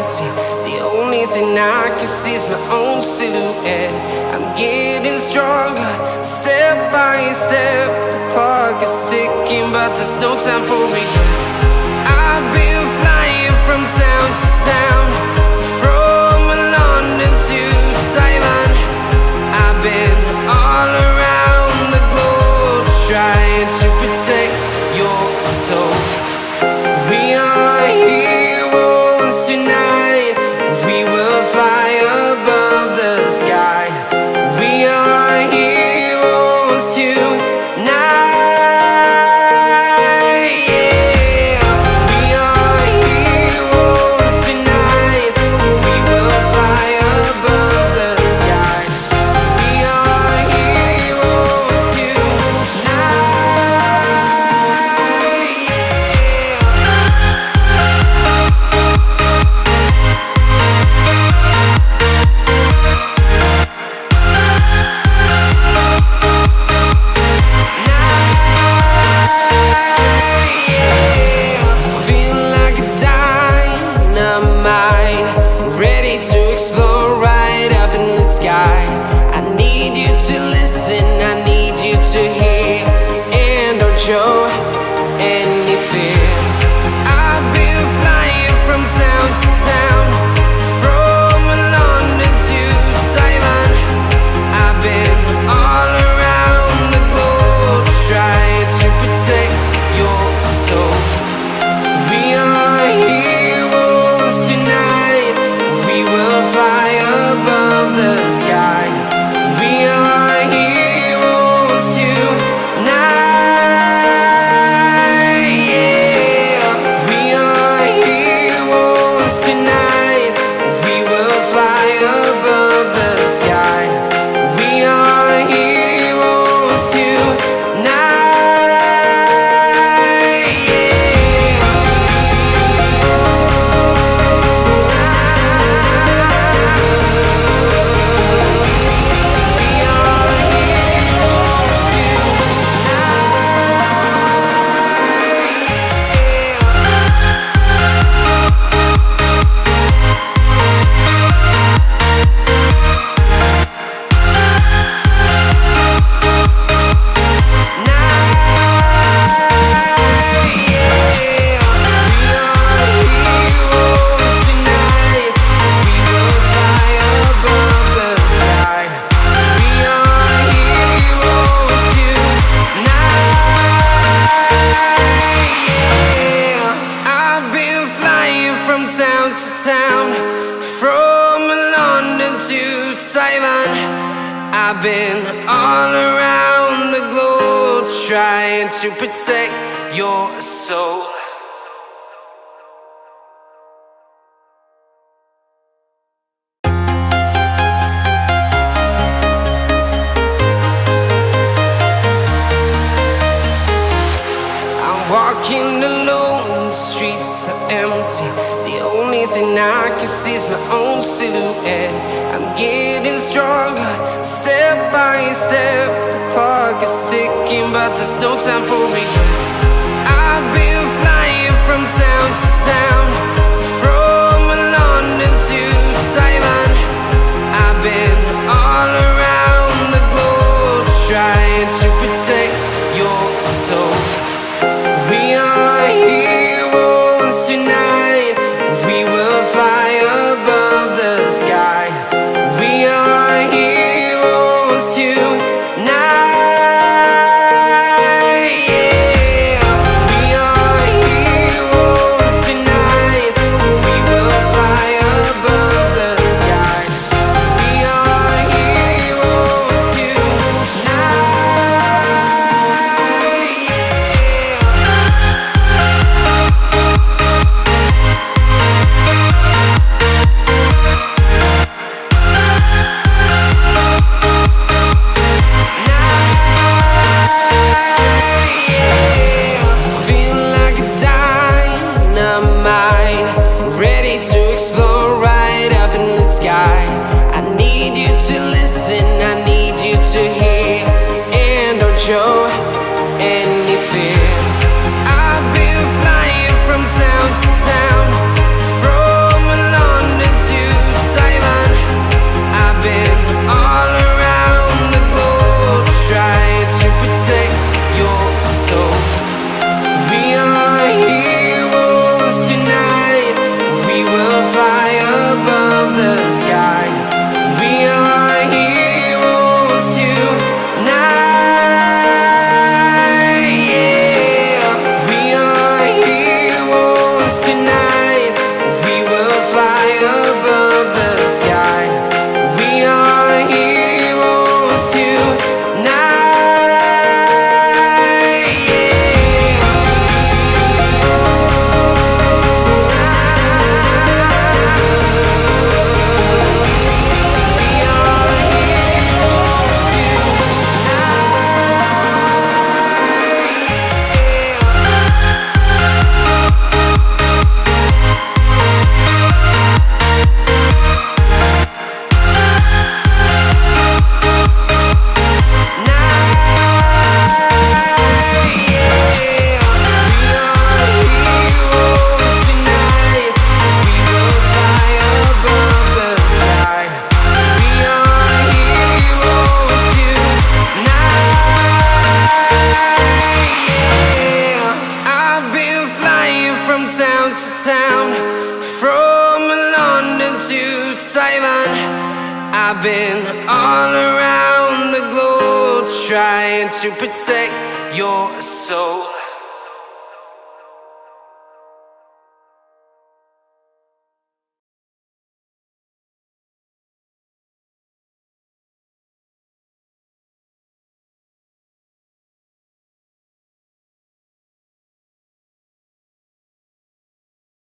empty. The only thing I can see is my own silhouette. I'm getting stronger, step by step. The clock is ticking, but there's no time for regrets. I've been flying from town to town, from London to Taiwan. I've been all around the globe, trying to protect your soul. We are heroes tonight. We will fly above the sky. We are heroes tonight. Yeah. We are heroes tonight. We will fly above the sky. We are heroes tonight. I need you to hear, and don't show any fear. I've been flying from town to town, from London to Taiwan. I've been all around the globe, trying to protect your soul. We are heroes tonight. We will fly above the sky. We are heroes tonight. Yeah. We are heroes tonight. We will fly above the sky. We are heroes tonight. Town to town, from London to Taiwan. I've been all around the globe, trying to protect your soul. I'm walking alone, the streets are empty. The only thing I can see is my own silhouette. I'm getting stronger, step by step. The clock is ticking, but there's no time for regrets. I've been flying from town to town, from London to Taiwan. I've been all around the globe, trying to protect your soul. We are heroes tonight. We will fly above the sky. We are heroes tonight. Yeah. We are heroes tonight. We will fly above the sky. We are heroes tonight. I need you to listen, I need you to hear, and don't show any fear. I've been flying from town to town, from London Simon. I've been all around the globe trying to protect your soul.